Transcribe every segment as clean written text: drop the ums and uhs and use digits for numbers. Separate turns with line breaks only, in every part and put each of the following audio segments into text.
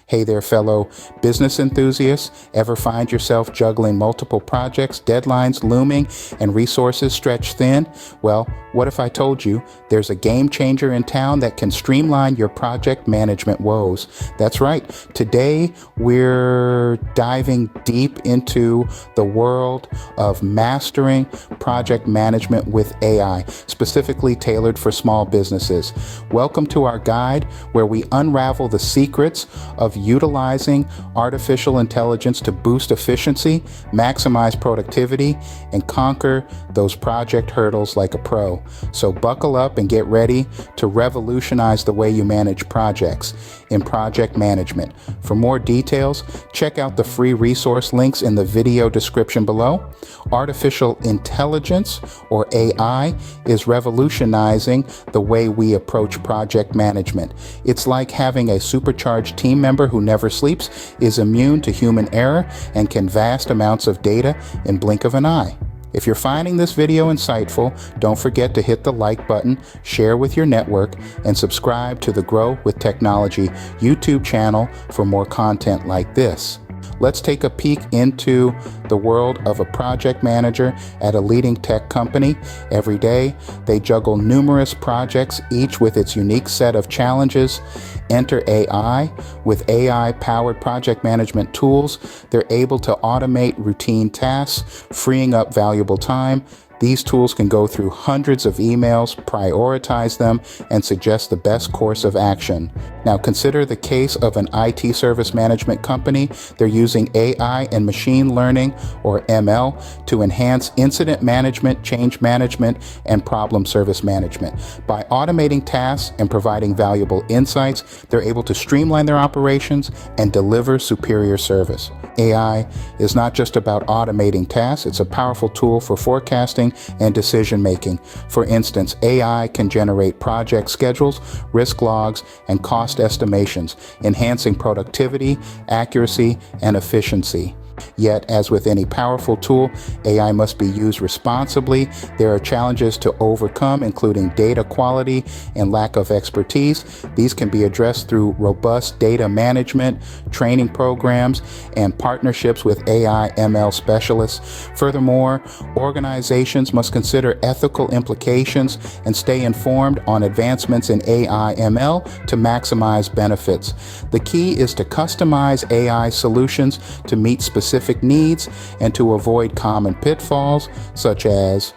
Hey there, fellow business enthusiasts. Ever find yourself juggling multiple projects, deadlines looming, and resources stretched thin? Well, what if I told you there's a game changer in town that can streamline your project management woes? That's right. Today, we're diving deep into the world of mastering project management with AI, specifically tailored for small businesses. Welcome to our guide where we unravel the secrets of utilizing artificial intelligence to boost efficiency, maximize productivity, and conquer those project hurdles like a pro. So buckle up and get ready to revolutionize the way you manage projects in project management. For more details, check out the free resource links in the video description below. Artificial intelligence, or AI, is revolutionizing the way we approach project management. It's like having a supercharged team member who never sleeps, is immune to human error, and can vast amounts of data in blink of an eye. If you're finding this video insightful, don't forget to hit the like button, share with your network, and subscribe to the Grow with Technology YouTube channel for more content like this. Let's take a peek into the world of a project manager at a leading tech company. Every day, they juggle numerous projects, each with its unique set of challenges. Enter AI. With AI-powered project management tools, they're able to automate routine tasks, freeing up valuable time. These tools can go through hundreds of emails, prioritize them, and suggest the best course of action. Now consider the case of an IT service management company. They're using AI and machine learning, or ML, to enhance incident management, change management, and problem service management. By automating tasks and providing valuable insights, they're able to streamline their operations and deliver superior service. AI is not just about automating tasks, it's a powerful tool for forecasting and decision making. For instance, AI can generate project schedules, risk logs, and cost estimations, enhancing productivity, accuracy, and efficiency. Yet, as with any powerful tool, AI must be used responsibly. There are challenges to overcome, including data quality and lack of expertise. These can be addressed through robust data management, training programs, and partnerships with AI ML specialists. Furthermore, organizations must consider ethical implications and stay informed on advancements in AI ML to maximize benefits. The key is to customize AI solutions to meet specific needs and to avoid common pitfalls such as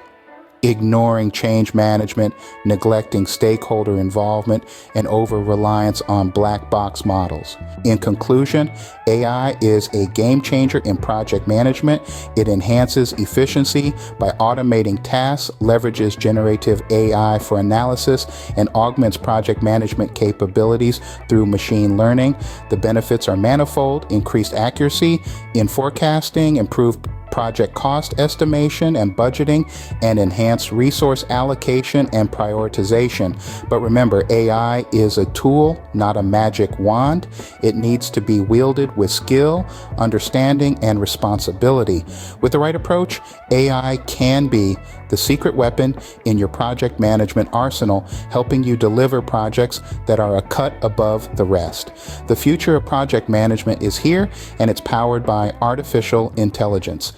ignoring change management, neglecting stakeholder involvement, and over-reliance on black box models. In conclusion, AI is a game changer in project management. It enhances efficiency by automating tasks, leverages generative AI for analysis, and augments project management capabilities through machine learning. The benefits are manifold: increased accuracy in forecasting, improved project cost estimation and budgeting, and enhanced resource allocation and prioritization. But remember, AI is a tool, not a magic wand. It needs to be wielded with skill, understanding, and responsibility. With the right approach, AI can be the secret weapon in your project management arsenal, helping you deliver projects that are a cut above the rest. The future of project management is here, and it's powered by artificial intelligence.